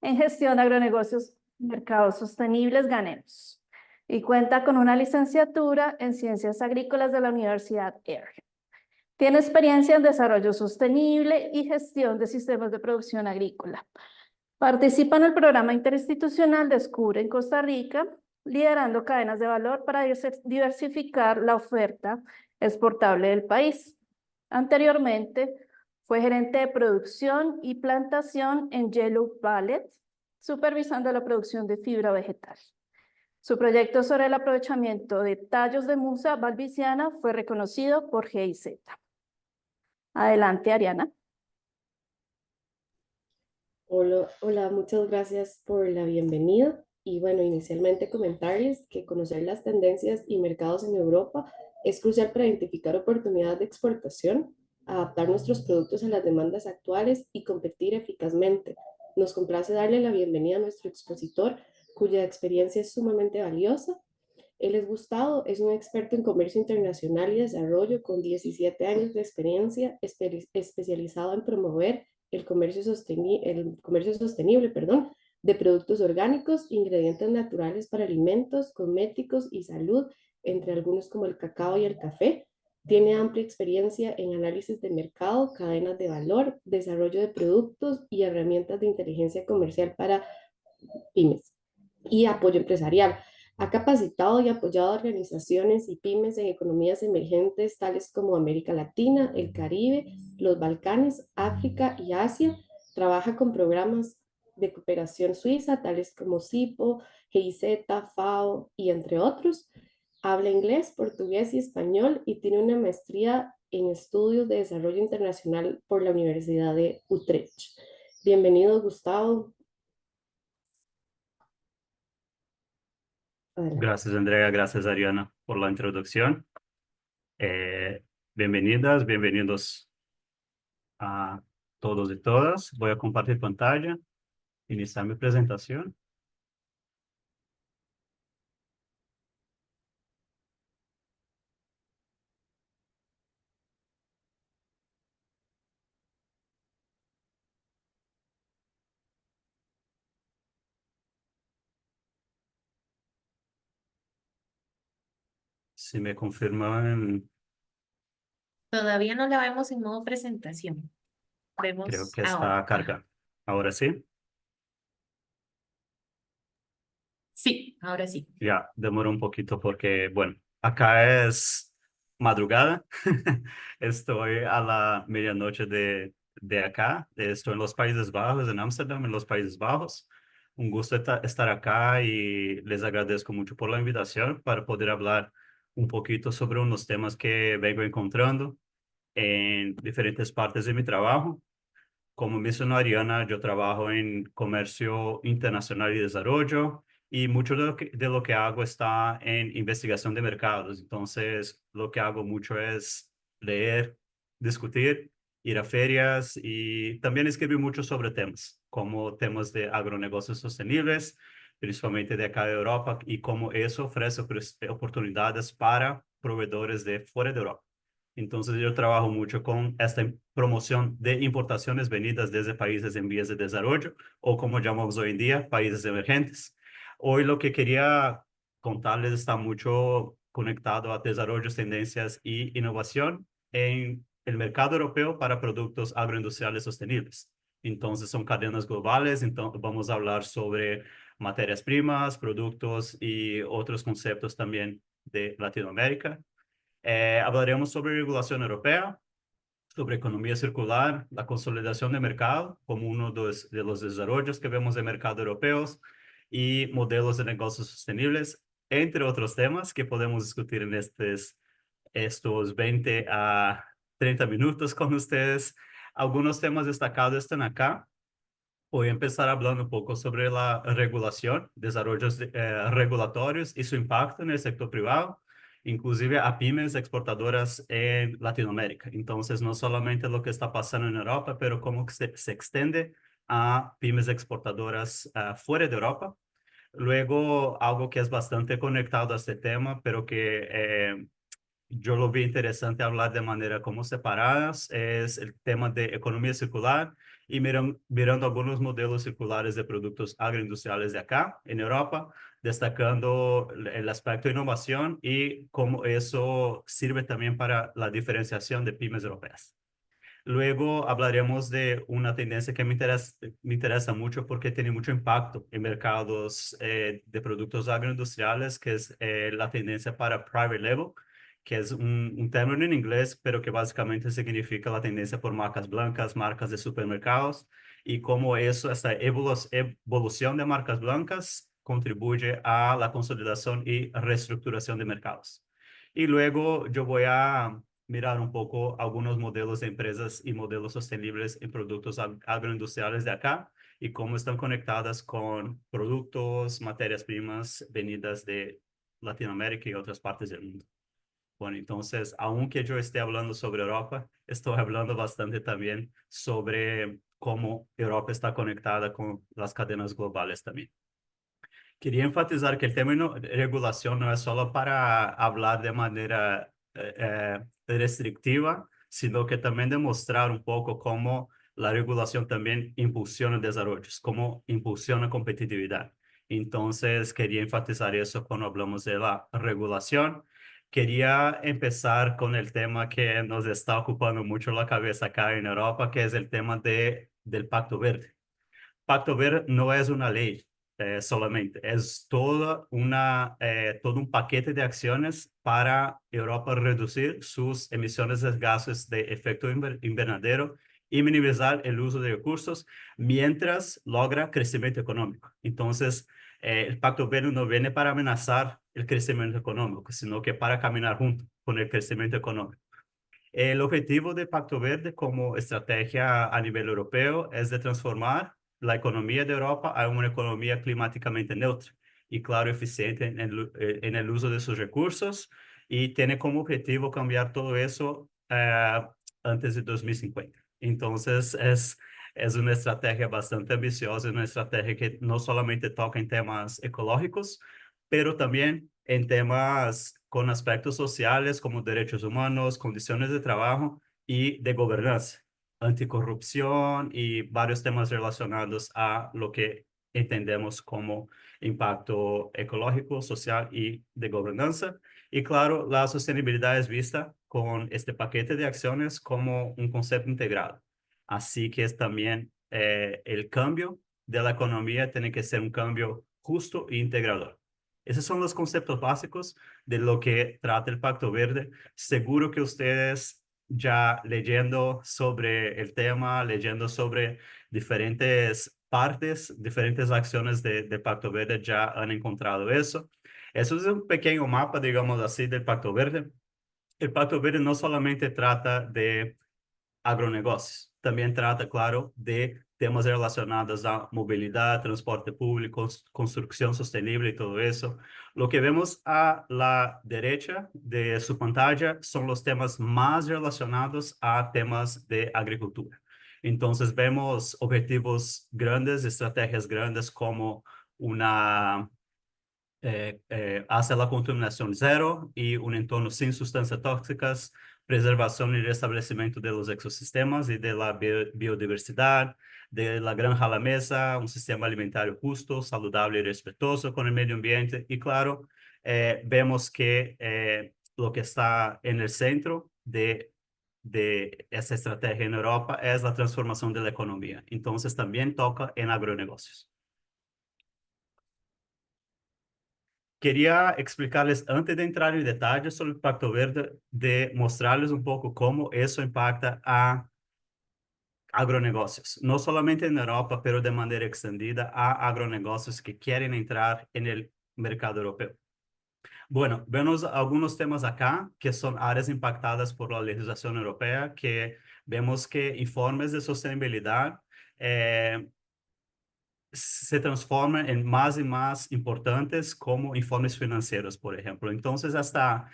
en gestión de agronegocios y mercados sostenibles, ganemos. Y cuenta con una licenciatura en Ciencias Agrícolas de la Universidad EAR. Tiene experiencia en desarrollo sostenible y gestión de sistemas de producción agrícola. Participa en el programa interinstitucional Descubre en Costa Rica, liderando cadenas de valor para diversificar la oferta exportable del país. Anteriormente, fue gerente de producción y plantación en Yellow Valley, supervisando la producción de fibra vegetal. Su proyecto sobre el aprovechamiento de tallos de musa balbiciana fue reconocido por GIZ. Adelante, Ariana. Hola, muchas gracias por la bienvenida. Y bueno, inicialmente comentarles que conocer las tendencias y mercados en Europa es crucial para identificar oportunidades de exportación, adaptar nuestros productos a las demandas actuales y competir eficazmente. Nos complace darle la bienvenida a nuestro expositor, cuya experiencia es sumamente valiosa. Él es Gustavo, es un experto en comercio internacional y desarrollo con 17 años de experiencia, especializado en promover el comercio sostenible, de productos orgánicos, ingredientes naturales para alimentos, cosméticos y salud, entre algunos como el cacao y el café. Tiene amplia experiencia en análisis de mercado, cadenas de valor, desarrollo de productos y herramientas de inteligencia comercial para pymes y apoyo empresarial. Ha capacitado y apoyado a organizaciones y pymes en economías emergentes tales como América Latina, el Caribe, los Balcanes, África y Asia. Trabaja con programas de cooperación suiza tales como CIPO, GIZ, FAO y entre otros. Habla inglés, portugués y español y tiene una maestría en estudios de desarrollo internacional por la Universidad de Utrecht. Bienvenido, Gustavo. Adelante. Gracias, Andrea. Gracias, Ariana, por la introducción. Bienvenidas, bienvenidos a todos y todas. Voy a compartir pantalla, iniciar mi presentación. Si me confirman, Todavía no la vemos en modo presentación. creo Vemos que ahora. está carga. Ahora sí. Sí, ahora sí. Ya, demoró un poquito porque, bueno, acá es madrugada. Estoy a la medianoche de acá. Estoy en los Países Bajos, en Ámsterdam, en los Países Bajos. Un gusto estar acá y les agradezco mucho por la invitación para poder hablar un poquito sobre unos temas que vengo encontrando en diferentes partes de mi trabajo. Como mencionó Ariana, yo trabajo en comercio internacional y desarrollo y mucho de lo que hago está en investigación de mercados. Entonces, lo que hago mucho es leer, discutir, ir a ferias y también escribir mucho sobre temas, como temas de agronegocios sostenibles, principalmente de acá de Europa, y cómo eso ofrece oportunidades para proveedores de fuera de Europa. Entonces yo trabajo mucho con esta promoción de importaciones venidas desde países en vías de desarrollo o como llamamos hoy en día, países emergentes. Hoy lo que quería contarles está mucho conectado a desarrollos, tendencias y innovación en el mercado europeo para productos agroindustriales sostenibles. Entonces son cadenas globales, entonces vamos a hablar sobre materias primas, productos y otros conceptos también de Latinoamérica. Hablaremos sobre regulación europea, sobre economía circular, la consolidación de mercado como uno de los desarrollos que vemos de mercado europeos y modelos de negocios sostenibles, entre otros temas que podemos discutir en estos 20 a 30 minutos con ustedes. Algunos temas destacados están acá. Voy a empezar hablando un poco sobre la regulación, desarrollos regulatorios y su impacto en el sector privado, inclusive a pymes exportadoras en Latinoamérica. Entonces, no solamente lo que está pasando en Europa, pero cómo se extiende a pymes exportadoras fuera de Europa. Luego, algo que es bastante conectado a este tema, pero que yo lo vi interesante hablar de manera como separadas, es el tema de economía circular y mirando algunos modelos circulares de productos agroindustriales de acá, en Europa, destacando el aspecto de innovación y cómo eso sirve también para la diferenciación de pymes europeas. Luego hablaremos de una tendencia que me interesa mucho porque tiene mucho impacto en mercados de productos agroindustriales, que es la tendencia para private label, que es un término en inglés, pero que básicamente significa la tendencia por marcas blancas, marcas de supermercados, y cómo eso, esta evolución de marcas blancas contribuye a la consolidación y reestructuración de mercados. Y luego yo voy a mirar un poco algunos modelos de empresas y modelos sostenibles en productos agroindustriales de acá y cómo están conectadas con productos, materias primas venidas de Latinoamérica y otras partes del mundo. Bueno, entonces, aunque yo esté hablando sobre Europa, estoy hablando bastante también sobre cómo Europa está conectada con las cadenas globales también. Quería enfatizar que el término regulación no es solo para hablar de manera restrictiva, sino que también demostrar un poco cómo la regulación también impulsiona desarrollos, cómo impulsiona competitividad. Entonces, quería enfatizar eso cuando hablamos de la regulación. Quería empezar con el tema que nos está ocupando mucho la cabeza acá en Europa, que es el tema del Pacto Verde. Pacto Verde no es una ley solamente, es todo un paquete de acciones para Europa reducir sus emisiones de gases de efecto invernadero y minimizar el uso de recursos mientras logra crecimiento económico. Entonces, el Pacto Verde no viene para amenazar el crecimiento económico, sino que para caminar junto con el crecimiento económico. El objetivo del Pacto Verde como estrategia a nivel europeo es de transformar la economía de Europa a una economía climáticamente neutra y, claro, eficiente en el uso de sus recursos, y tiene como objetivo cambiar todo eso antes de 2050. Entonces, es una estrategia bastante ambiciosa, una estrategia que no solamente toca en temas ecológicos, pero también en temas con aspectos sociales como derechos humanos, condiciones de trabajo y de gobernanza, anticorrupción y varios temas relacionados a lo que entendemos como impacto ecológico, social y de gobernanza. Y claro, la sostenibilidad es vista con este paquete de acciones como un concepto integrado. Así que es también el cambio de la economía tiene que ser un cambio justo e integrador. Esos son los conceptos básicos de lo que trata el Pacto Verde. Seguro que ustedes ya leyendo sobre el tema, leyendo sobre diferentes partes, diferentes acciones del Pacto Verde, ya han encontrado eso. Eso es un pequeño mapa, digamos así, del Pacto Verde. El Pacto Verde no solamente trata de agronegocios. También trata, claro, de temas relacionados a movilidad, transporte público, construcción sostenible y todo eso. Lo que vemos a la derecha de su pantalla son los temas más relacionados a temas de agricultura. Entonces vemos objetivos grandes, estrategias grandes como una hacia la contaminación cero y un entorno sin sustancias tóxicas, preservación y restablecimiento de los ecosistemas y de la biodiversidad, de la granja a la mesa, un sistema alimentario justo, saludable y respetuoso con el medio ambiente. Y claro, vemos que lo que está en el centro de esta estrategia en Europa es la transformación de la economía. Entonces también toca en agronegocios. Quería explicarles, antes de entrar en detalle sobre el Pacto Verde, de mostrarles un poco cómo eso impacta a agronegocios, no solamente en Europa, pero de manera extendida a agronegocios que quieren entrar en el mercado europeo. Bueno, vemos algunos temas acá que son áreas impactadas por la legislación europea, que vemos que informes de sostenibilidad se transforman en más y más importantes como informes financieros, por ejemplo. Entonces, hasta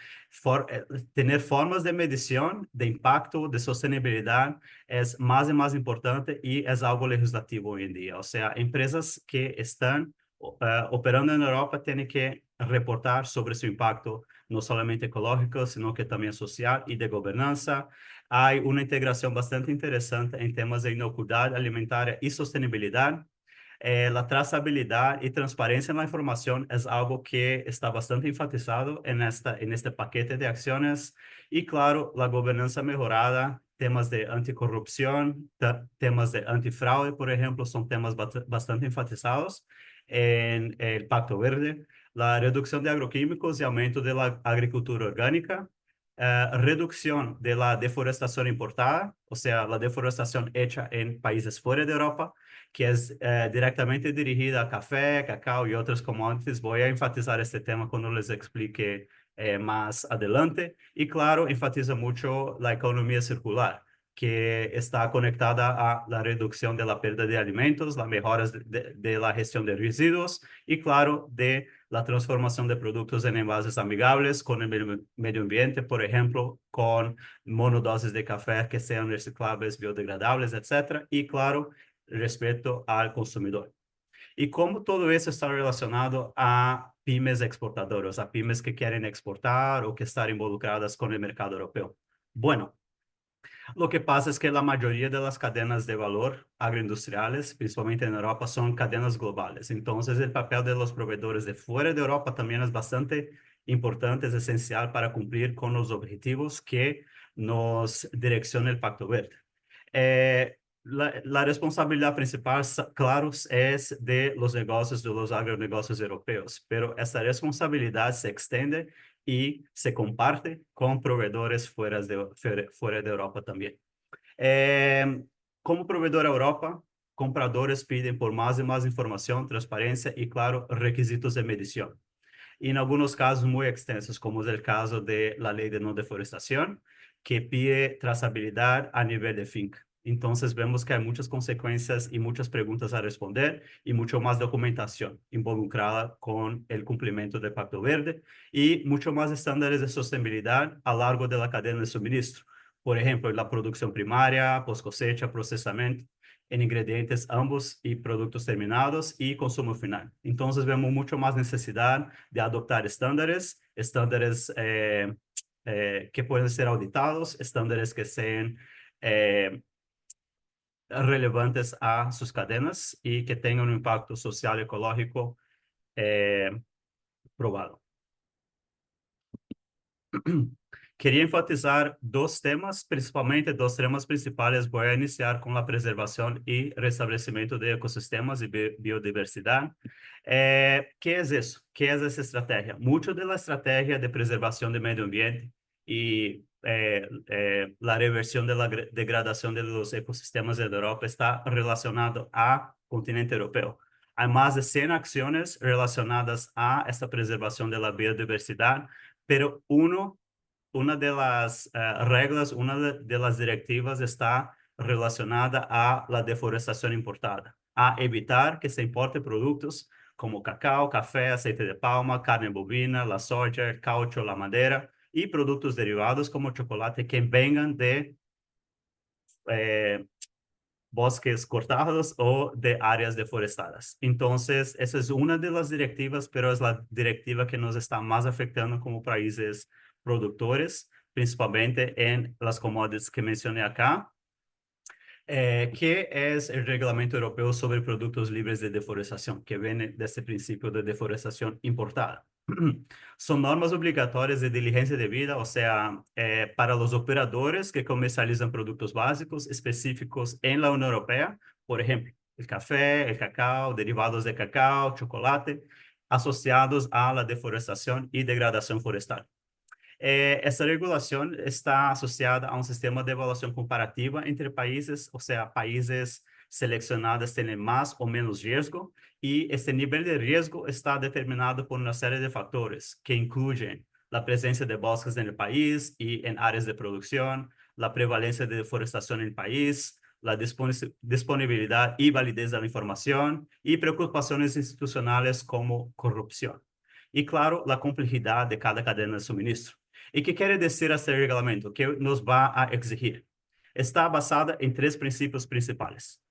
tener formas de medición de impacto, de sostenibilidad, es más y más importante y es algo legislativo hoy en día. O sea, empresas que están operando en Europa tienen que reportar sobre su impacto, no solamente ecológico, sino que también social y de gobernanza. Hay una integración bastante interesante en temas de inocuidad alimentaria y sostenibilidad. La trazabilidad y transparencia en la información es algo que está bastante enfatizado en este paquete de acciones. Y claro, la gobernanza mejorada, temas de anticorrupción, temas de antifraude, por ejemplo, son temas bastante enfatizados en el Pacto Verde. La reducción de agroquímicos y aumento de la agricultura orgánica. Reducción de la deforestación importada, o sea, la deforestación hecha en países fuera de Europa, que es directamente dirigida a café, cacao y otros commodities. Voy a enfatizar este tema cuando les explique más adelante. Y claro, enfatiza mucho la economía circular, que está conectada a la reducción de la pérdida de alimentos, las mejoras de la gestión de residuos y claro, de la transformación de productos en envases amigables con el medio ambiente, por ejemplo, con monodosis de café que sean reciclables, biodegradables, etcétera. Y claro, respeto al consumidor. Y cómo todo eso está relacionado a pymes exportadoras, a pymes que quieren exportar o que están involucradas con el mercado europeo. Bueno, lo que pasa es que la mayoría de las cadenas de valor agroindustriales, principalmente en Europa, son cadenas globales. Entonces, el papel de los proveedores de fuera de Europa también es bastante importante, es esencial para cumplir con los objetivos que nos direcciona el Pacto Verde. La responsabilidad principal, claro, es de los negocios, de los agronegocios europeos, pero esta responsabilidad se extiende y se comparte con proveedores fuera de Europa también. Como proveedor a Europa, compradores piden por más y más información, transparencia y, claro, requisitos de medición. Y en algunos casos muy extensos, como es el caso de la ley de no deforestación, que pide trazabilidad a nivel de finca. Entonces vemos que hay muchas consecuencias y muchas preguntas a responder y mucho más documentación involucrada con el cumplimiento del Pacto Verde y mucho más estándares de sostenibilidad a lo largo de la cadena de suministro. Por ejemplo, en la producción primaria, post cosecha, procesamiento, en ingredientes ambos y productos terminados y consumo final. Entonces vemos mucho más necesidad de adoptar estándares que pueden ser auditados, estándares que sean relevantes a sus cadenas y que tengan un impacto social y ecológico probado. Quería enfatizar dos temas, principalmente dos temas principales. Voy a iniciar con la preservación y restablecimiento de ecosistemas y biodiversidad. ¿Qué es eso? ¿Qué es esa estrategia? Mucho de la estrategia de preservación del medio ambiente y la reversión de la degradación de los ecosistemas de Europa está relacionado al continente europeo. Hay más de 100 acciones relacionadas a esta preservación de la biodiversidad, pero una de las reglas, una de las directivas está relacionada a la deforestación importada, a evitar que se importe productos como cacao, café, aceite de palma, carne bovina, la soja, el caucho, la madera y productos derivados como chocolate que vengan de eh, bosques cortados o de áreas deforestadas. Entonces, esa es una de las directivas, pero es la directiva que nos está más afectando como países productores, principalmente en las commodities que mencioné acá, que es el Reglamento Europeo sobre Productos Libres de Deforestación, que viene de este principio de deforestación importada. Son normas obligatorias de diligencia debida, o sea, para los operadores que comercializan productos básicos específicos en la Unión Europea, por ejemplo, el café, el cacao, derivados de cacao, chocolate, asociados a la deforestación y degradación forestal. Esta regulación está asociada a un sistema de evaluación comparativa entre países, o sea, países seleccionados tienen más o menos riesgo y este nivel de riesgo está determinado por una serie de factores que incluyen la presencia de bosques en el país y en áreas de producción, la prevalencia de deforestación en el país, la disponibilidad y validez de la información y preocupaciones institucionales como corrupción. Y claro, la complejidad de cada cadena de suministro. ¿Y qué quiere decir este reglamento? ¿Qué nos va a exigir? Está basada en tres principios principales.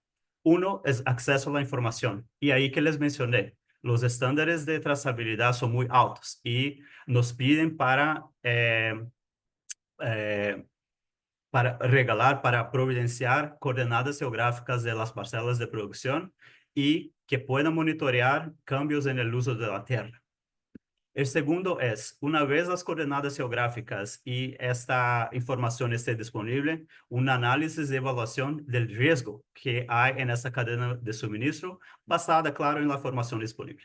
Uno es acceso a la información. Y ahí que les mencioné, los estándares de trazabilidad son muy altos y nos piden para para regalar, para providenciar coordenadas geográficas de las parcelas de producción y que puedan monitorear cambios en el uso de la tierra. El segundo es, una vez las coordenadas geográficas y esta información esté disponible, un análisis de evaluación del riesgo que hay en esa cadena de suministro, basada, claro, en la información disponible.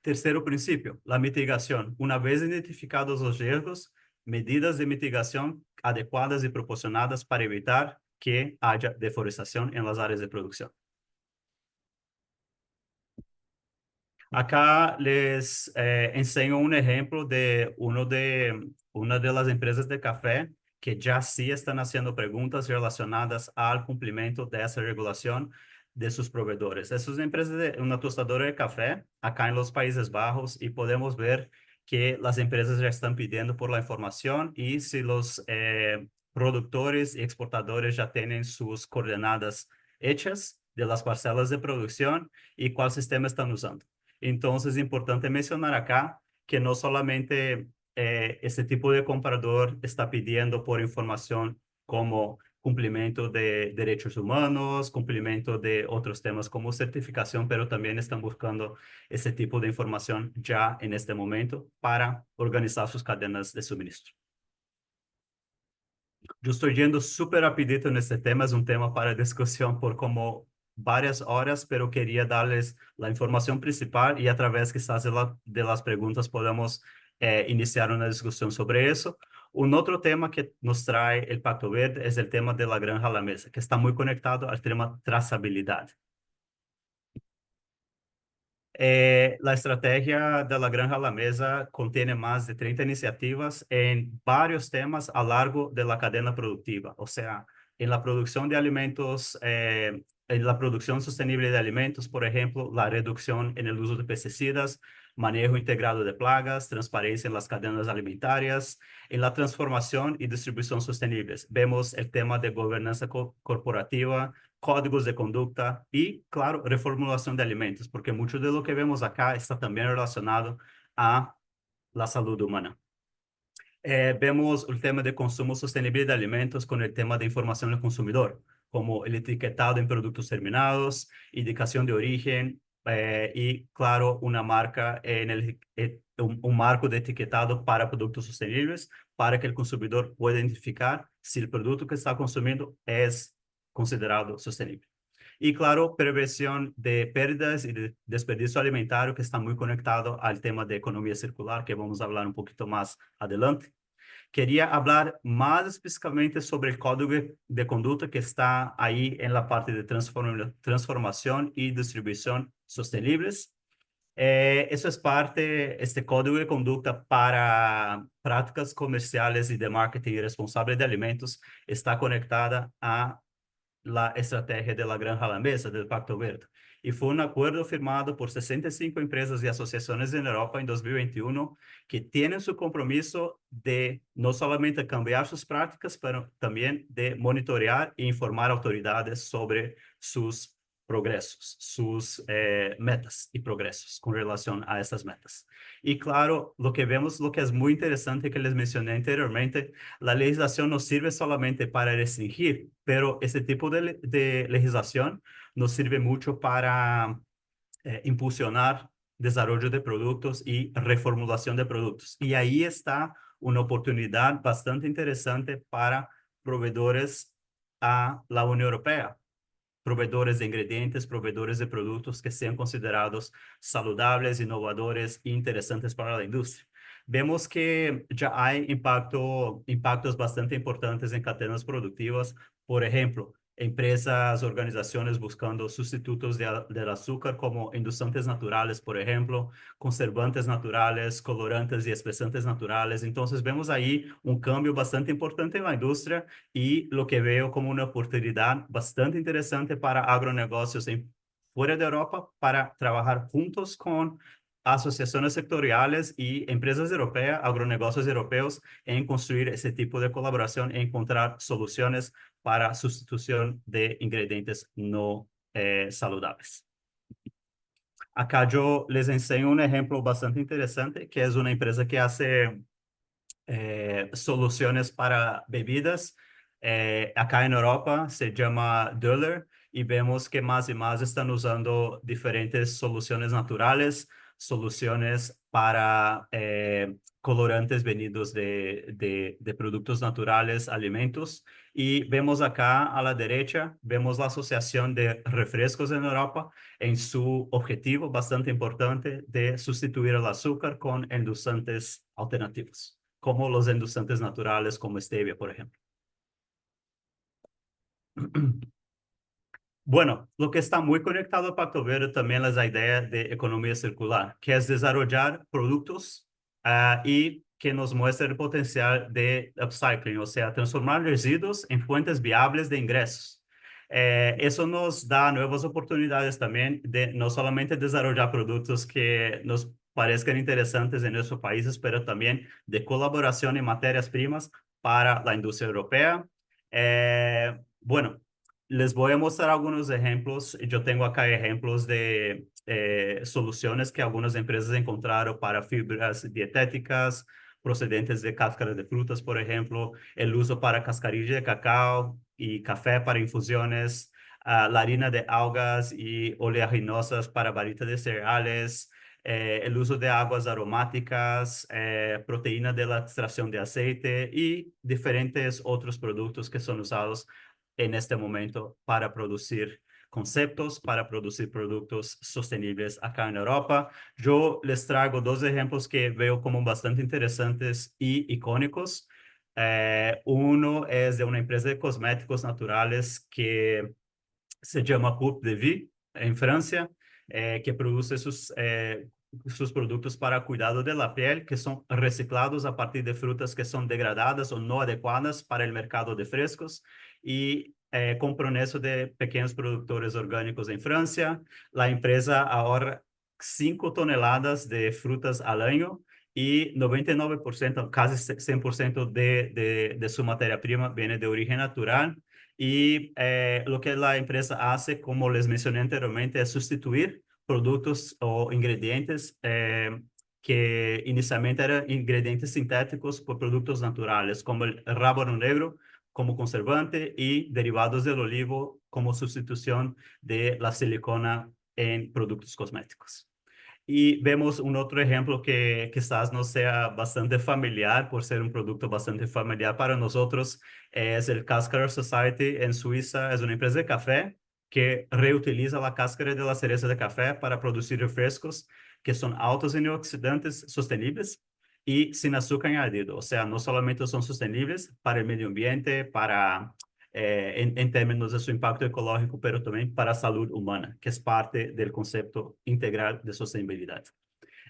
Terceiro princípio, la mitigación. Una vez identificados los riesgos, medidas de mitigación adecuadas y proporcionadas para evitar que haya deforestación en las áreas de producción. Acá les enseño un ejemplo de una de las empresas de café que ya sí están haciendo preguntas relacionadas al cumplimiento de esa regulación de sus proveedores. Es una empresa de una tostadora de café acá en los Países Bajos y podemos ver que las empresas ya están pidiendo por la información y si los productores y exportadores ya tienen sus coordenadas hechas de las parcelas de producción y cuál sistema están usando. Entonces, es importante mencionar acá que no solamente este tipo de comprador está pidiendo por información como cumplimiento de derechos humanos, cumplimiento de otros temas como certificación, pero también están buscando ese tipo de información ya en este momento para organizar sus cadenas de suministro. Yo estoy yendo súper rapidito en este tema, es un tema para discusión por como varias horas, pero quería darles la información principal y a través quizás de las preguntas podemos iniciar una discusión sobre eso. Un otro tema que nos trae el Pacto Verde es el tema de la granja a la mesa, que está muy conectado al tema trazabilidad. La estrategia de la granja a la mesa contiene más de 30 iniciativas en varios temas a lo largo de la cadena productiva, o sea, en la producción de alimentos, en la producción sostenible de alimentos, por ejemplo, la reducción en el uso de pesticidas, manejo integrado de plagas, transparencia en las cadenas alimentarias, en la transformación y distribución sostenibles. Vemos el tema de gobernanza corporativa, códigos de conducta y, claro, reformulación de alimentos, porque mucho de lo que vemos acá está también relacionado a la salud humana. Vemos el tema de consumo sostenible de alimentos con el tema de información al consumidor, como el etiquetado en productos terminados, indicación de origen y, claro, una marca en un marco de etiquetado para productos sostenibles para que el consumidor pueda identificar si el producto que está consumiendo es considerado sostenible. Y claro, prevención de pérdidas y de desperdicio alimentario que está muy conectado al tema de economía circular, que vamos a hablar un poquito más adelante. Quería hablar más específicamente sobre el código de conducta que está ahí en la parte de transformación y distribución sostenibles. Eso es parte, este código de conducta para prácticas comerciales y de marketing responsable de alimentos está conectada a la estrategia de la granja a la mesa del Pacto Verde. Y fue un acuerdo firmado por 65 empresas y asociaciones en Europa en 2021 que tienen su compromiso de no solamente cambiar sus prácticas, pero también de monitorear e informar autoridades sobre sus progresos, sus metas y progresos con relación a estas metas. Y claro, lo que vemos, lo que es muy interesante que les mencioné anteriormente, la legislación no sirve solamente para restringir, pero este tipo de legislación nos sirve mucho para impulsionar desarrollo de productos y reformulación de productos. Y ahí está una oportunidad bastante interesante para proveedores a la Unión Europea, proveedores de ingredientes, proveedores de productos que sean considerados saludables, innovadores e interesantes para la industria. Vemos que ya hay impactos bastante importantes en cadenas productivas. Por ejemplo, empresas, organizaciones buscando sustitutos del azúcar como endulzantes naturales, por ejemplo, conservantes naturales, colorantes y espesantes naturales. Entonces, vemos ahí un cambio bastante importante en la industria y lo que veo como una oportunidad bastante interesante para agronegocios fuera de Europa para trabajar juntos con asociaciones sectoriales y empresas europeas, agronegocios europeos, en construir ese tipo de colaboración e encontrar soluciones para sustitución de ingredientes no saludables. Acá yo les enseño un ejemplo bastante interesante, que es una empresa que hace soluciones para bebidas. Acá en Europa se llama Döller y vemos que más y más están usando diferentes soluciones naturales, soluciones para colorantes venidos de productos naturales, alimentos. Y vemos acá a la derecha, vemos la Asociación de Refrescos en Europa en su objetivo bastante importante de sustituir el azúcar con endulzantes alternativos, como los endulzantes naturales como stevia, por ejemplo. Bueno, lo que está muy conectado a Pacto Verde también es la idea de economía circular, que es desarrollar productos y que nos muestre el potencial de upcycling, o sea, transformar residuos en fuentes viables de ingresos. Eso nos da nuevas oportunidades también de no solamente desarrollar productos que nos parezcan interesantes en nuestros países, pero también de colaboración en materias primas para la industria europea. Bueno, les voy a mostrar algunos ejemplos. Yo tengo acá ejemplos de soluciones que algunas empresas encontraron para fibras dietéticas, procedentes de cáscaras de frutas, por ejemplo, el uso para cascarilla de cacao y café para infusiones, la harina de algas y oleaginosas para barritas de cereales, el uso de aguas aromáticas, proteína de la extracción de aceite y diferentes otros productos que son usados en este momento para producir conceptos, para producir productos sostenibles acá en Europa. Yo les traigo dos ejemplos que veo como bastante interesantes y icónicos. Uno es de una empresa de cosméticos naturales que se llama Coupe de Vie en Francia, que produce sus productos para cuidado de la piel, que son reciclados a partir de frutas que son degradadas o no adecuadas para el mercado de frescos y compran eso de pequeños productores orgánicos en Francia. La empresa ahorra 5 toneladas de frutas al año y 99%, casi 100% de su materia prima viene de origen natural. Y lo que la empresa hace, como les mencioné anteriormente, es sustituir productos o ingredientes que inicialmente eran ingredientes sintéticos por productos naturales, como el rábano negro como conservante y derivados del olivo como sustitución de la silicona en productos cosméticos. Y vemos un otro ejemplo que quizás no sea bastante familiar por ser un producto bastante familiar para nosotros. Es el Cáscara Society en Suiza. Es una empresa de café que reutiliza la cáscara de la cereza de café para producir refrescos que son altos en oxidantes sostenibles y sin azúcar añadido. O sea, no solamente son sostenibles para el medio ambiente, para en términos de su impacto ecológico, pero también para salud humana, que es parte del concepto integral de sostenibilidad.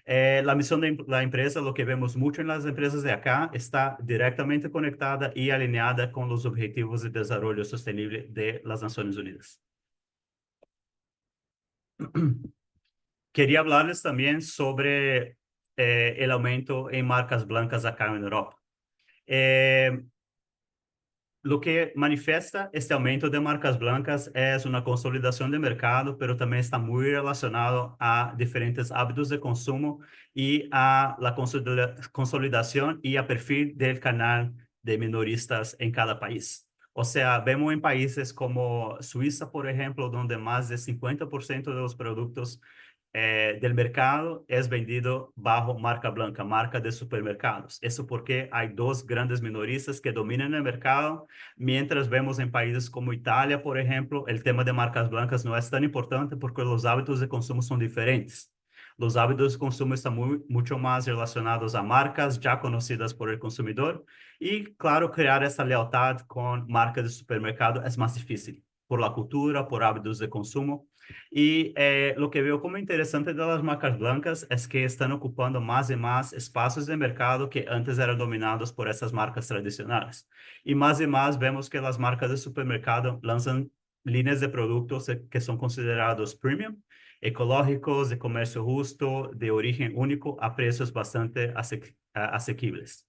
La misión de la empresa, lo que vemos mucho en las empresas de acá, está directamente conectada y alineada con los Objetivos de Desarrollo Sostenible de las Naciones Unidas. Quería hablarles también sobre el aumento en marcas blancas acá en Europa. Lo que manifiesta este aumento de marcas blancas es una consolidación de mercado, pero también está muy relacionado a diferentes hábitos de consumo y a la consolidación y a perfil del canal de minoristas en cada país. O sea, vemos en países como Suiza, por ejemplo, donde más de 50% de los productos del mercado es vendido bajo marca blanca, marca de supermercados. Eso porque hay dos grandes minoristas que dominan el mercado, mientras vemos en países como Italia, por ejemplo, el tema de marcas blancas no es tan importante porque los hábitos de consumo son diferentes. Los hábitos de consumo están mucho más relacionados a marcas ya conocidas por el consumidor y, claro, crear esa lealtad con marcas de supermercado es más difícil por la cultura, por hábitos de consumo. Y lo que veo como interesante de las marcas blancas es que están ocupando más y más espacios de mercado que antes eran dominados por esas marcas tradicionales. Y más vemos que las marcas de supermercado lanzan líneas de productos que son considerados premium, ecológicos, de comercio justo, de origen único, a precios bastante asequibles.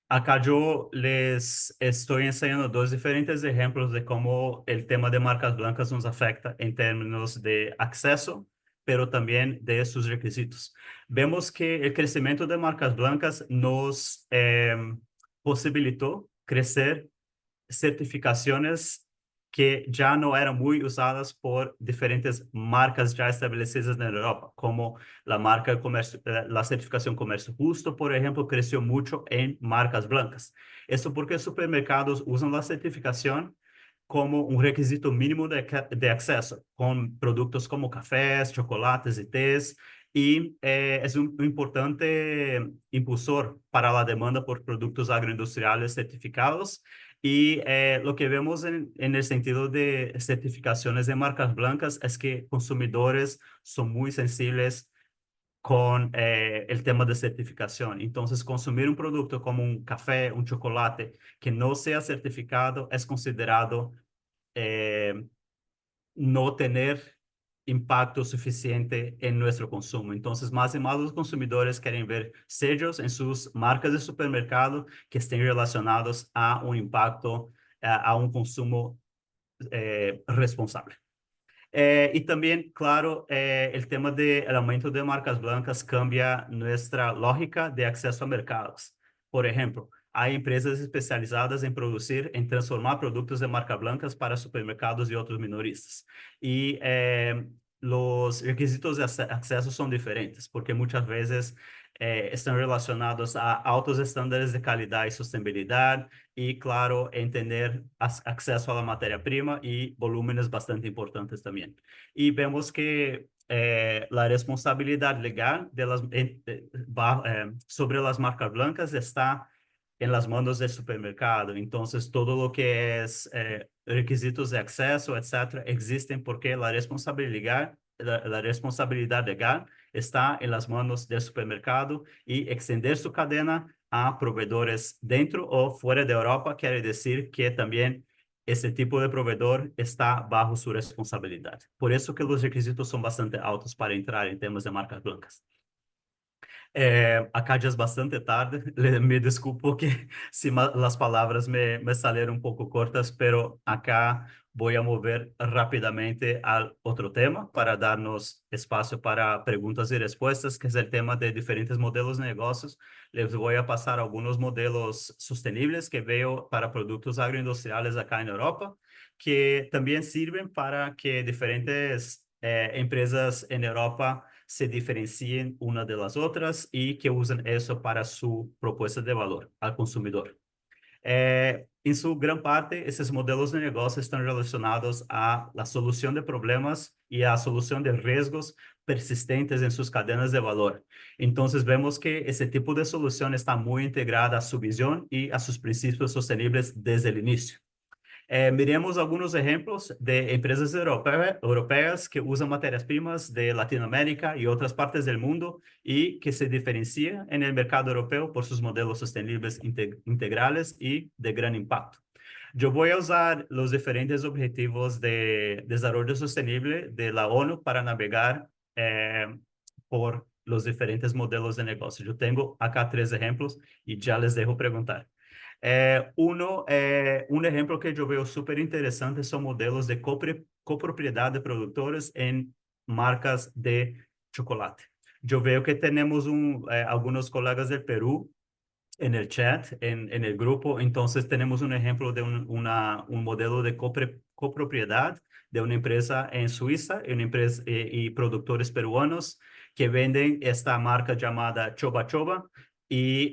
Acá yo les estoy enseñando dos diferentes ejemplos de cómo el tema de marcas blancas nos afecta en términos de acceso pero también de sus requisitos. Vemos que el crecimiento de marcas blancas nos posibilitó crecer certificaciones que ya no eran muy usadas por diferentes marcas ya establecidas en Europa, como la marca de comercio, la certificación comercio justo, por ejemplo, creció mucho en marcas blancas. Esto porque supermercados usan la certificación como un requisito mínimo de acceso, con productos como cafés, chocolates y tés, y es un importante impulsor para la demanda por productos agroindustriales certificados. Y lo que vemos en el sentido de certificaciones de marcas blancas es que consumidores son muy sensibles con el tema de certificación. Entonces, consumir un producto como un café, un chocolate que no sea certificado es considerado eh, no tener impacto suficiente en nuestro consumo. Entonces, más y más los consumidores quieren ver sellos en sus marcas de supermercado que estén relacionados a un impacto, a un consumo responsable. Y también, claro, el tema del aumento de marcas blancas cambia nuestra lógica de acceso a mercados. Por ejemplo, hay empresas especializadas en producir, en transformar productos de marcas blancas para supermercados y otros minoristas. Y los requisitos de acceso son diferentes, porque muchas veces están relacionados a altos estándares de calidad y sostenibilidad, y claro, en tener acceso a la materia prima y volúmenes bastante importantes también. Y vemos que la responsabilidad legal sobre las marcas blancas está en las manos del supermercado. Entonces, todo lo que es requisitos de acceso, etcétera, existen porque la responsabilidad legal está en las manos del supermercado, y extender su cadena a proveedores dentro o fuera de Europa quiere decir que también ese tipo de proveedor está bajo su responsabilidad. Por eso que los requisitos son bastante altos para entrar en temas de marcas blancas. Acá ya es bastante tarde, me disculpo que si las palabras me salieron un poco cortas, pero acá voy a mover rápidamente al otro tema para darnos espacio para preguntas y respuestas, que es el tema de diferentes modelos de negocios. Les voy a pasar algunos modelos sostenibles que veo para productos agroindustriales acá en Europa, que también sirven para que diferentes empresas en Europa se diferencien una de las otras y que usen eso para su propuesta de valor al consumidor. En su gran parte, esos modelos de negocio están relacionados a la solución de problemas y a la solución de riesgos persistentes en sus cadenas de valor. Entonces, vemos que ese tipo de solución está muy integrada a su visión y a sus principios sostenibles desde el inicio. Miremos algunos ejemplos de empresas europeas que usan materias primas de Latinoamérica y otras partes del mundo y que se diferencian en el mercado europeo por sus modelos sostenibles integrales y de gran impacto. Yo voy a usar los diferentes objetivos de desarrollo sostenible de la ONU para navegar por los diferentes modelos de negocio. Yo tengo acá 3 ejemplos y ya les dejo preguntar. Un ejemplo que yo veo súper interesante son modelos de copropiedad de productores en marcas de chocolate. Yo veo que tenemos algunos colegas del Perú en el chat, en el grupo. Entonces tenemos un ejemplo de un modelo de copropiedad de una empresa en Suiza, una empresa y productores peruanos que venden esta marca llamada Choba Choba, y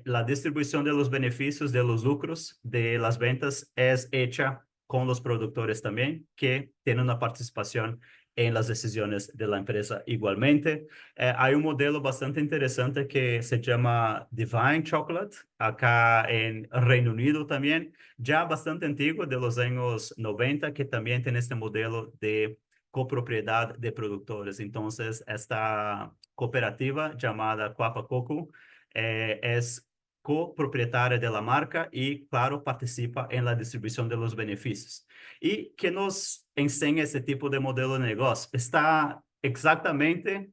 la distribución de los beneficios, de los lucros de las ventas es hecha con los productores también, que tienen una participación en las decisiones de la empresa igualmente. Hay un modelo bastante interesante que se llama Divine Chocolate, acá en Reino Unido también, ya bastante antiguo, de los años 90, que también tiene este modelo de copropiedad de productores. Entonces, esta cooperativa llamada Cuapa Coco es copropietaria de la marca y, claro, participa en la distribución de los beneficios. ¿Y qué nos enseña ese tipo de modelo de negocio? Está exactamente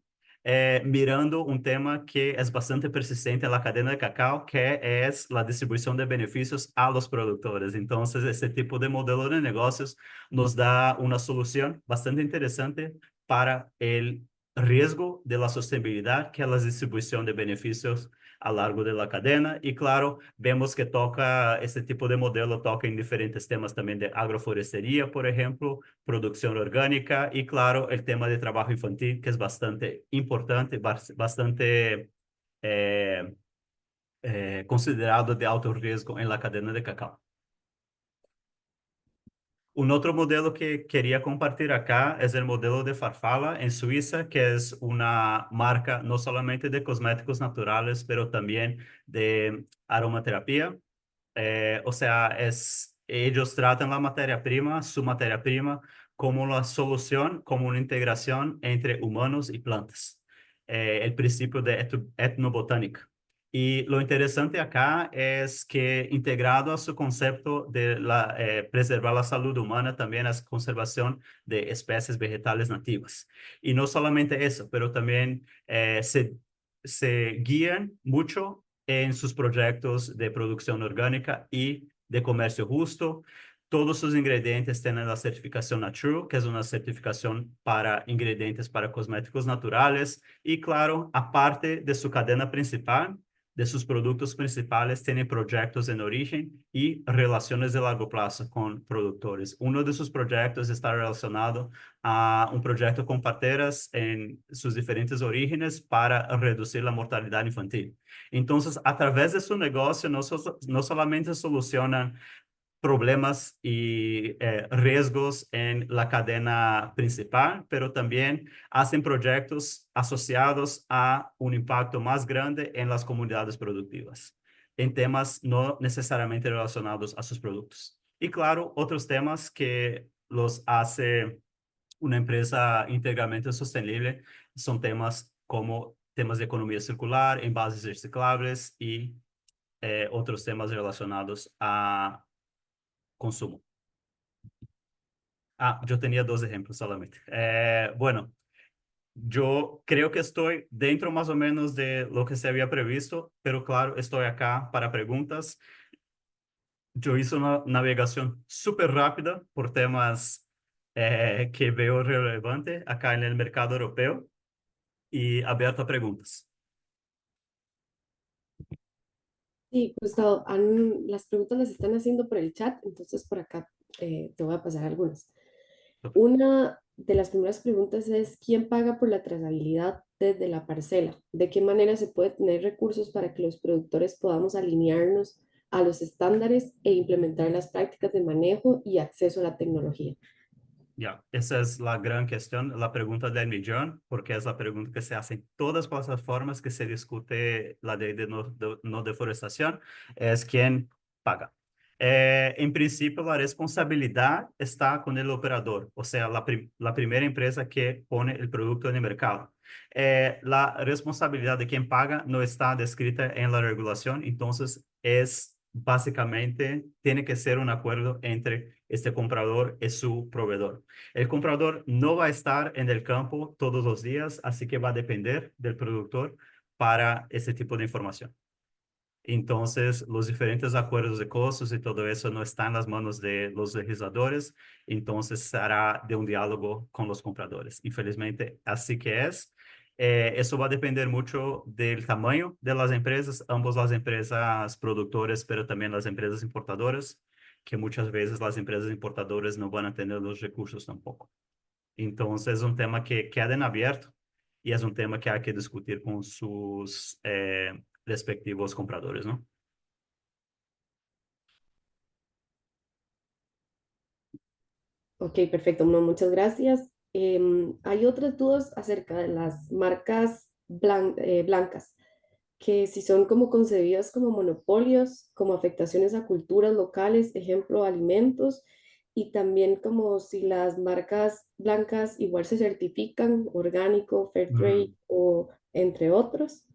mirando un tema que es bastante persistente en la cadena de cacao, que es la distribución de beneficios a los productores. Entonces, este tipo de modelo de negocios nos da una solución bastante interesante para el riesgo de la sostenibilidad, que es la distribución de beneficios a lo largo de la cadena. Y claro, vemos que toca, este tipo de modelo toca en diferentes temas también de agroforestería, por ejemplo, producción orgánica y claro, el tema de trabajo infantil, que es bastante importante, bastante considerado de alto riesgo en la cadena de cacao. Un otro modelo que quería compartir acá es el modelo de Farfalla en Suiza, que es una marca no solamente de cosméticos naturales, pero también de aromaterapia. O sea, ellos tratan la materia prima, su materia prima, como la solución, como una integración entre humanos y plantas. El principio de etnobotánica. Y lo interesante acá es que integrado a su concepto de preservar la salud humana, también es conservación de especies vegetales nativas. Y no solamente eso, pero también se guían mucho en sus proyectos de producción orgánica y de comercio justo. Todos sus ingredientes tienen la certificación Nature, que es una certificación para ingredientes para cosméticos naturales. Y claro, aparte de su cadena principal, de sus productos principales, tienen proyectos en origen y relaciones de largo plazo con productores. Uno de sus proyectos está relacionado a un proyecto con parteras en sus diferentes orígenes para reducir la mortalidad infantil. Entonces, a través de su negocio, no solamente solucionan problemas y riesgos en la cadena principal, pero también hacen proyectos asociados a un impacto más grande en las comunidades productivas, en temas no necesariamente relacionados a sus productos. Y claro, otros temas que los hace una empresa integralmente sostenible son temas como temas de economía circular, envases reciclables y otros temas relacionados a consumo. Yo tenía dos ejemplos solamente. Bueno, yo creo que estoy dentro más o menos de lo que se había previsto, pero claro, estoy acá para preguntas. Yo hice una navegación súper rápida por temas que veo relevante acá en el mercado europeo y abierto a preguntas. Sí, Gustavo, las preguntas las están haciendo por el chat, entonces por acá te voy a pasar algunas. Una de las primeras preguntas es, ¿quién paga por la trazabilidad desde la parcela? ¿De qué manera se puede tener recursos para que los productores podamos alinearnos a los estándares e implementar las prácticas de manejo y acceso a la tecnología? Ya, esa es la gran cuestión, la pregunta del millón, porque es la pregunta que se hace en todas las plataformas que se discute la ley de no deforestación, es quién paga. En principio, la responsabilidad está con el operador, o sea, la primera empresa que pone el producto en el mercado. La responsabilidad de quien paga no está descrita en la regulación, entonces es básicamente, tiene que ser un acuerdo entre este comprador y su proveedor. El comprador no va a estar en el campo todos los días, así que va a depender del productor para ese tipo de información. Entonces, los diferentes acuerdos de costos y todo eso no están en las manos de los legisladores, entonces será de un diálogo con los compradores. Infelizmente, así que es. Eso va a depender mucho del tamaño de las empresas, ambos las empresas productores, pero también las empresas importadoras, que muchas veces las empresas importadoras no van a tener los recursos tampoco. Entonces, es un tema que queda en abierto y es un tema que hay que discutir con sus respectivos compradores, ¿no? Ok, perfecto, no, muchas gracias. Hay otras dudas acerca de las marcas blancas, que si son como concebidas como monopolios, como afectaciones a culturas locales, ejemplo, alimentos, y también como si las marcas blancas igual se certifican, orgánico, fair trade Mm, o entre otros.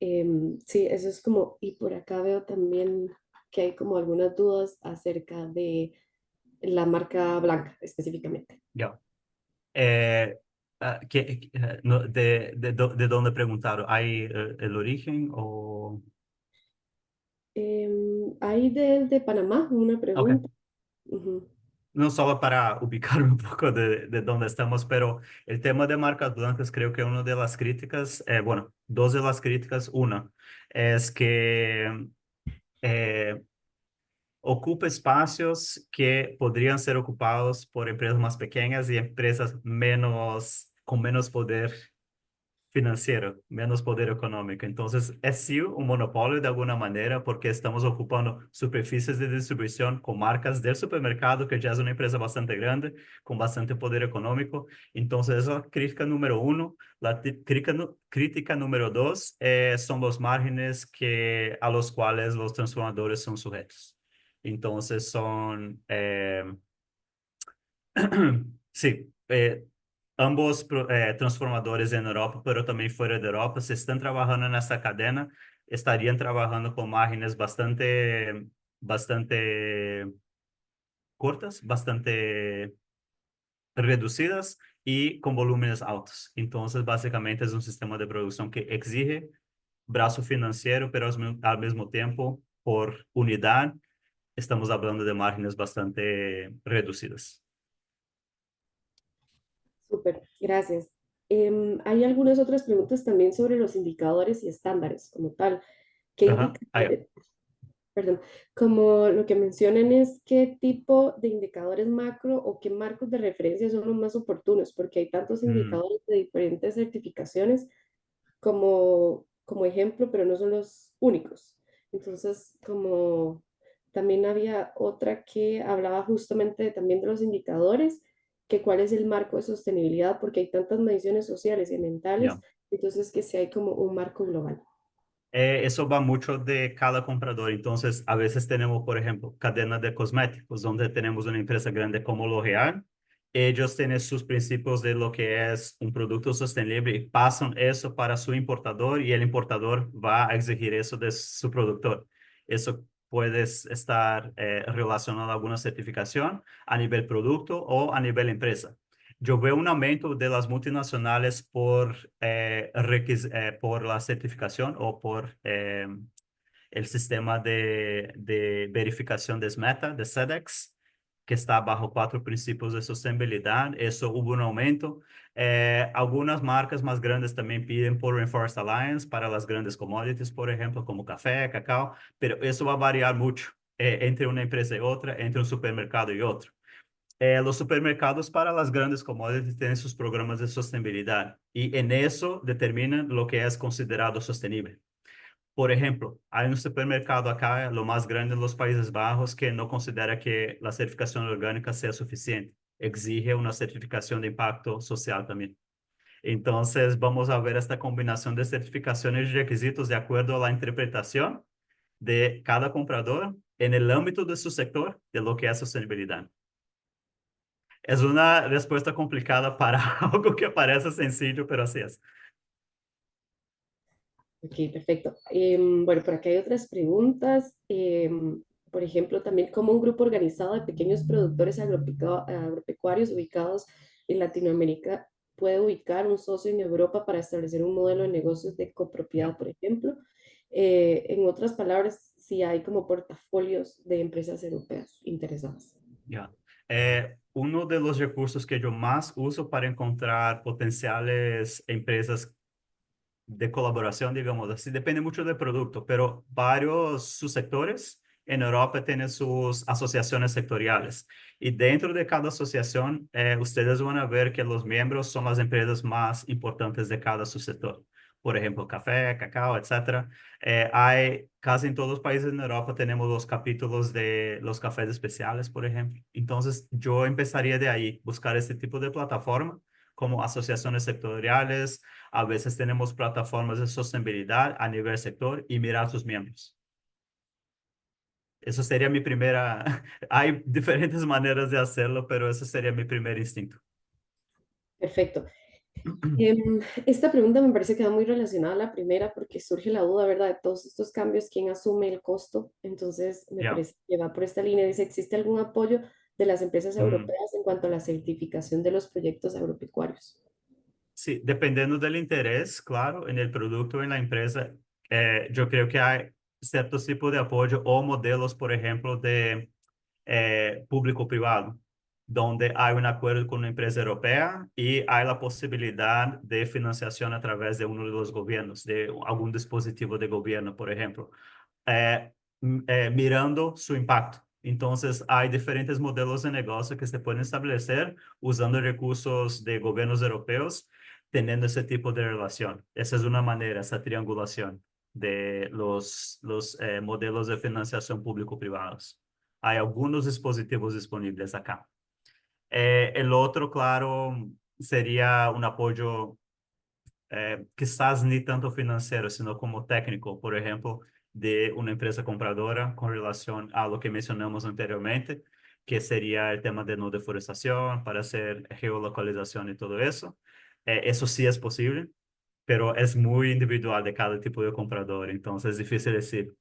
Sí, eso es como, y por acá veo también que hay como algunas dudas acerca de la marca blanca específicamente. ya. Eh, no, de dónde preguntaron? ¿Hay el origen o...? Hay desde Panamá una Ok. pregunta. Ujú. no solo para ubicarme un poco de dónde estamos, pero el tema de marcas blancas creo que una de las críticas, bueno, dos de las críticas, una es que eh, ocupa espacios que podrían ser ocupados por empresas más pequeñas y empresas con menos poder financiero, menos poder económico. Entonces, es sí un monopolio de alguna manera porque estamos ocupando superficies de distribución con marcas del supermercado, que ya es una empresa bastante grande, con bastante poder económico. Entonces, esa es la crítica número uno. La crítica, crítica número dos son los márgenes a los cuales los transformadores son sujetos. Entonces, sí, ambos transformadores en Europa, pero también fuera de Europa, se están trabajando en esta cadena, estarían trabajando con márgenes bastante cortas, bastante reducidas y con volúmenes altos. Entonces, básicamente es un sistema de producción que exige brazo financiero, pero al mismo tiempo, por unidad, estamos hablando de márgenes bastante reducidas. Súper, gracias. Hay algunas otras preguntas también sobre los indicadores y estándares como tal. ¿Qué Ajá. indicadores? Perdón, como lo que mencionan es qué tipo de indicadores macro o qué marcos de referencia son los más oportunos, porque hay tantos Mm, indicadores de diferentes certificaciones como ejemplo, pero no son los únicos. Entonces, como también había otra que hablaba justamente también de los indicadores, que cuál es el marco de sostenibilidad, porque hay tantas mediciones sociales y ambientales, ya. entonces que si hay como un marco global. Eso va mucho de cada comprador. Entonces, a veces tenemos, por ejemplo, cadena de cosméticos, donde tenemos una empresa grande como L'Oréal. Ellos tienen sus principios de lo que es un producto sostenible y pasan eso para su importador y el importador va a exigir eso de su productor. Eso puede estar relacionado a alguna certificación a nivel producto o a nivel empresa. Yo veo un aumento de las multinacionales por la certificación o por el sistema de verificación de SMETA, de SEDEX, que está bajo 4 principios de sostenibilidad. Eso hubo un aumento. Algunas marcas más grandes también piden por Rainforest Alliance para las grandes commodities, por ejemplo, como café, cacao, pero eso va a variar mucho entre una empresa y otra, entre un supermercado y otro. Los supermercados para las grandes commodities tienen sus programas de sostenibilidad y en eso determinan lo que es considerado sostenible. Por ejemplo, hay un supermercado acá, lo más grande en los Países Bajos, que no considera que la certificación orgánica sea suficiente. Exige una certificación de impacto social también. Entonces, vamos a ver esta combinación de certificaciones y requisitos de acuerdo a la interpretación de cada comprador en el ámbito de su sector de lo que es sostenibilidad. Es una respuesta complicada para algo que parece sencillo, pero así es. Ok, perfecto. Bueno, por acá hay otras preguntas. Por ejemplo, también cómo un grupo organizado de pequeños productores agropecuarios ubicados en Latinoamérica puede ubicar un socio en Europa para establecer un modelo de negocios de Ya, copropiedad, por ejemplo. En otras palabras, si hay como portafolios de empresas europeas interesadas. ya. Uno de los recursos que yo más uso para encontrar potenciales empresas de colaboración, digamos así, depende mucho del producto, pero varios subsectores en Europa tienen sus asociaciones sectoriales y dentro de cada asociación ustedes van a ver que los miembros son las empresas más importantes de cada subsector. Por ejemplo, café, cacao, etcétera. Hay casi en todos los países en Europa tenemos los capítulos de los cafés especiales, por ejemplo. Entonces, yo empezaría de ahí, buscar este tipo de plataforma como asociaciones sectoriales. A veces tenemos plataformas de sostenibilidad a nivel sector y mirar sus miembros. Eso sería mi primera, hay diferentes maneras de hacerlo, pero eso sería mi primer instinto. Perfecto. Esta pregunta me parece que va muy relacionada a la primera porque surge la duda, ¿verdad? De todos estos cambios, ¿quién asume el costo? Entonces, me Ya. parece que va por esta línea. Dice, ¿existe algún apoyo de las empresas Mm. europeas en cuanto a la certificación de los proyectos agropecuarios? Sí, dependiendo del interés, claro, en el producto, en la empresa, yo creo que hay ciertos tipos de apoyo o modelos, por ejemplo, de público-privado. donde hay un acuerdo con una empresa europea y hay la posibilidad de financiación a través de uno de los gobiernos, de algún dispositivo de gobierno, por ejemplo, mirando su impacto. Entonces, hay diferentes modelos de negocio que se pueden establecer usando recursos de gobiernos europeos, teniendo ese tipo de relación. Esa es una manera, esa triangulación de los modelos de financiación público-privados. Hay algunos dispositivos disponibles acá. El otro, claro, sería un apoyo quizás ni tanto financeiro, sino como técnico, por ejemplo, de una empresa compradora con relación a lo que mencionamos anteriormente, que sería el tema de no deforestación para hacer geolocalización y todo eso. Eso sí es posible, pero es muy individual de cada tipo de comprador, entonces es difícil decir.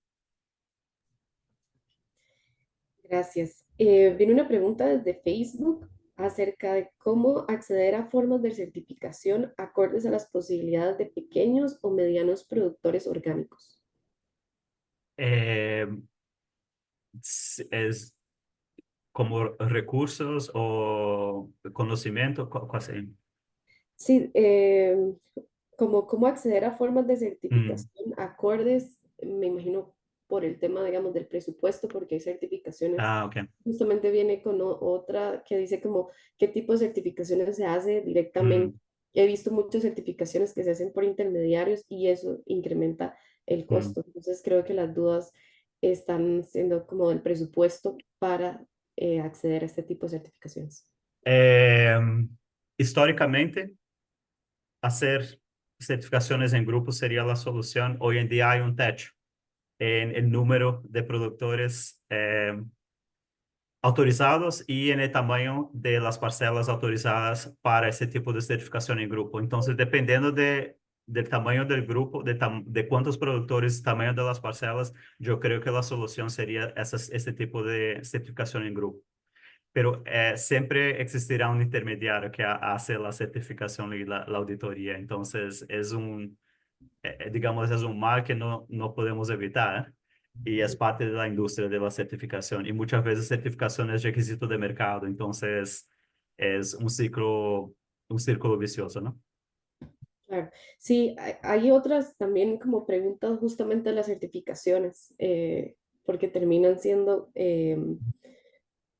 Gracias. Viene una pregunta desde Facebook acerca de cómo acceder a formas de certificación acordes a las posibilidades de pequeños o medianos productores orgánicos. Eh, es como recursos o conocimiento, ¿cuál sería? Sí, como cómo acceder a formas de Mm, certificación acordes, me imagino por el tema, digamos, del presupuesto, porque hay certificaciones. ah, ok. Justamente viene con otra que dice como qué tipo de certificaciones se hace directamente. Mm, He visto muchas certificaciones que se hacen por intermediarios y eso incrementa el mm. costo. Entonces creo que las dudas están siendo como del presupuesto para acceder a este tipo de certificaciones. Eh, históricamente, hacer certificaciones en grupo sería la solución. Hoy en día hay un techo en el número de productores autorizados y en el tamaño de las parcelas autorizadas para ese tipo de certificación en grupo. Entonces, dependiendo del tamaño del grupo, de cuántos productores, tamaño de las parcelas, yo creo que la solución sería este tipo de certificación en grupo. Pero siempre existirá un intermediario que hace la certificación y la auditoría. Entonces, digamos, es un mal que no podemos evitar y es parte de la industria de la certificación. Y muchas veces certificación es requisito de mercado. Entonces, es un círculo vicioso, ¿no? Claro, sí, hay otras también como preguntas justamente de las certificaciones, porque terminan siendo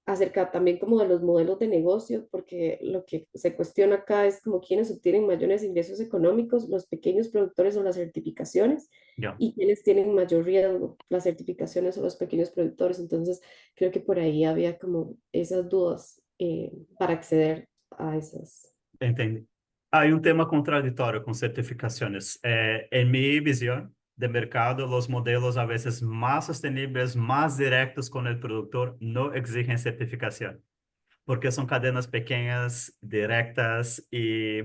acerca también como de los modelos de negocio, porque lo que se cuestiona acá es como quiénes obtienen mayores ingresos económicos, los pequeños productores o las certificaciones, Ya. y quiénes tienen mayor riesgo, las certificaciones o los pequeños productores. Entonces, creo que por ahí había como esas dudas para acceder a esas. Entendí. Hay un tema contradictorio con certificaciones. En mi visión de mercado, los modelos a veces más sostenibles, más directos con el productor, no exigen certificación, porque son cadenas pequeñas, directas y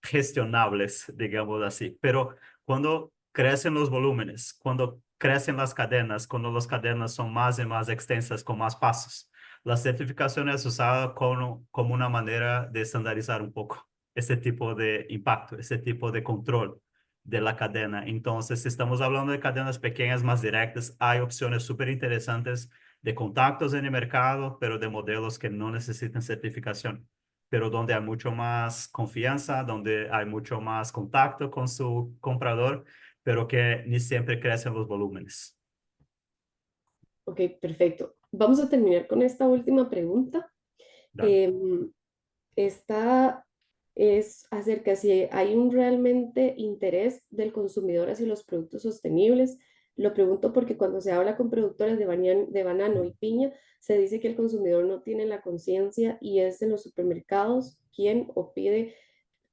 gestionables, digamos así. Pero cuando crecen los volúmenes, cuando crecen las cadenas, cuando las cadenas son más y más extensas, con más pasos, la certificación es usada como una manera de estandarizar un poco ese tipo de impacto, ese tipo de control de la cadena. Entonces, si estamos hablando de cadenas pequeñas más directas, hay opciones súper interesantes de contactos en el mercado, pero de modelos que no necesitan certificación, pero donde hay mucho más confianza, donde hay mucho más contacto con su comprador, pero que ni siempre crecen los volúmenes. Ok, perfecto. Vamos a terminar con esta última pregunta. Dale. Em, Esta es acerca si hay un realmente interés del consumidor hacia los productos sostenibles. Lo pregunto porque cuando se habla con productores de banano y piña, se dice que el consumidor no tiene la conciencia y es en los supermercados quien o pide,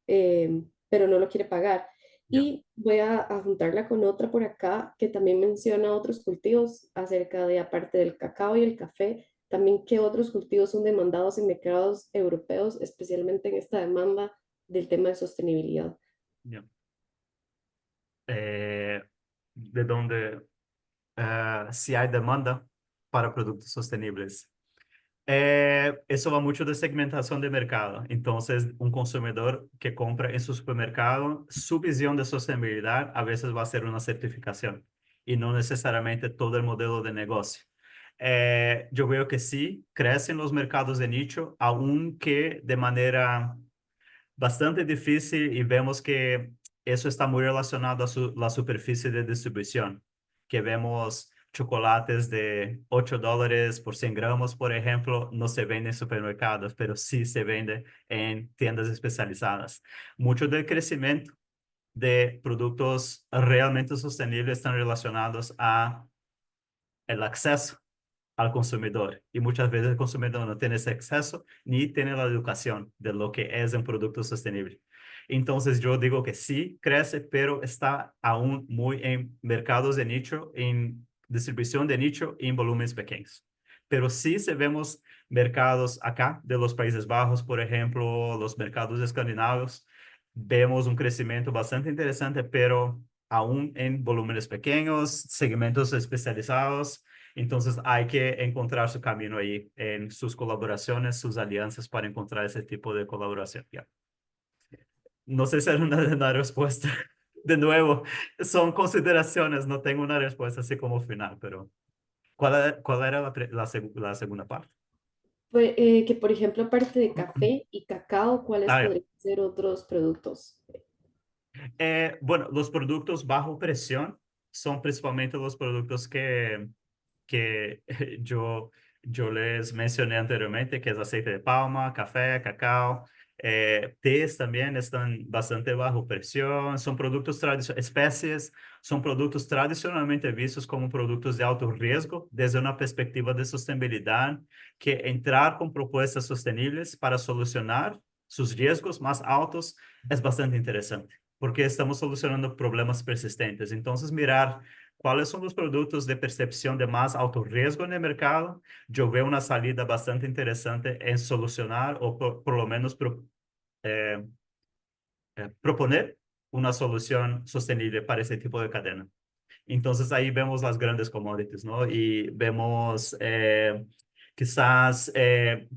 pero no lo quiere pagar. Ya. Y voy a juntarla con otra por acá que también menciona otros cultivos acerca de, aparte del cacao y el café, también qué otros cultivos son demandados en mercados europeos, especialmente en esta demanda del tema de sostenibilidad. Ya. De donde si hay demanda para productos sostenibles. Eso va mucho de segmentación de mercado. Entonces, un consumidor que compra en su supermercado, su visión de sostenibilidad a veces va a ser una certificación y no necesariamente todo el modelo de negocio. Yo veo que sí, crecen los mercados de nicho, aunque de manera bastante difícil, y vemos que eso está muy relacionado a la superficie de distribución, que vemos chocolates de $8 por 100 gramos, por ejemplo, no se vende en supermercados, pero sí se vende en tiendas especializadas. Mucho del crecimiento de productos realmente sostenibles están relacionados a el acceso al consumidor. Y muchas veces el consumidor no tiene ese acceso ni tiene la educación de lo que es un producto sostenible. Entonces yo digo que sí crece, pero está aún muy en mercados de nicho, en distribución de nicho y en volúmenes pequeños. Pero sí se vemos mercados acá de los Países Bajos, por ejemplo, los mercados escandinavos, vemos un crecimiento bastante interesante, pero aún en volúmenes pequeños, segmentos especializados. Entonces hay que encontrar su camino ahí en sus colaboraciones, sus alianzas para encontrar ese tipo de colaboración. Ya. No sé si es una respuesta. De nuevo, son consideraciones, no tengo una respuesta así como final, pero ¿cuál era la segunda parte? Que, por ejemplo, aparte de café y cacao, ¿cuáles Ah, ya. podrían ser otros productos? Bueno, los productos bajo presión son principalmente los productos que yo les mencioné anteriormente, que es aceite de palma, café, cacao. Tés también están bastante bajo presión. Son productos tradicionales, especies, son productos tradicionalmente vistos como productos de alto riesgo desde una perspectiva de sostenibilidad, que entrar con propuestas sostenibles para solucionar sus riesgos más altos es bastante interesante, porque estamos solucionando problemas persistentes. Entonces, mirar cuáles son los productos de percepción de más alto riesgo en el mercado, yo veo una salida bastante interesante en solucionar o por lo menos eh, proponer una solución sostenible para ese tipo de cadena. Entonces ahí vemos las grandes commodities, ¿no? Y vemos quizás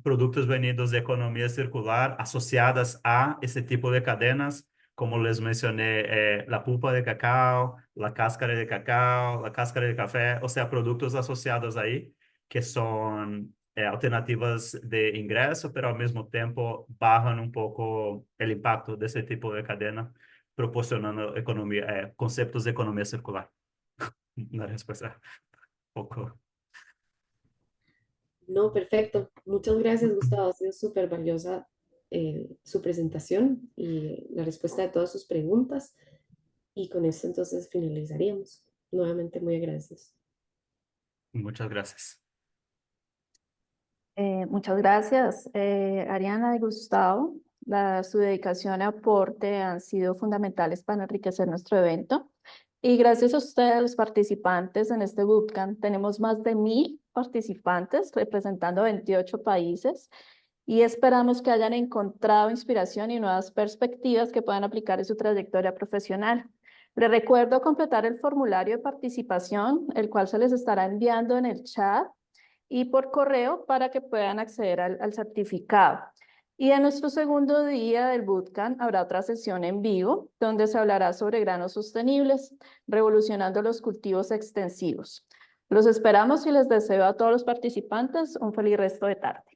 productos venidos de economía circular asociadas a ese tipo de cadenas, como les mencioné, la pulpa de cacao, la cáscara de cacao, la cáscara de café, o sea, productos asociados ahí que son alternativas de ingreso, pero al mismo tiempo bajan un poco el impacto de ese tipo de cadena, proporcionando conceptos de economía circular. Una respuesta poco. No, perfecto. Muchas gracias, Gustavo. Ha sido súper valiosa su presentación y la respuesta de todas sus preguntas. Y con esto entonces finalizaríamos. Nuevamente muy agradecidos. Muchas gracias. Muchas gracias, Ariana y Gustavo. Su dedicación y aporte han sido fundamentales para enriquecer nuestro evento. Y gracias a ustedes, los participantes en este bootcamp, tenemos más de 1000 participantes representando 28 países y esperamos que hayan encontrado inspiración y nuevas perspectivas que puedan aplicar en su trayectoria profesional. Les recuerdo completar el formulario de participación, el cual se les estará enviando en el chat y por correo para que puedan acceder al certificado. Y en nuestro segundo día del bootcamp habrá otra sesión en vivo donde se hablará sobre granos sostenibles, revolucionando los cultivos extensivos. Los esperamos y les deseo a todos los participantes un feliz resto de tarde.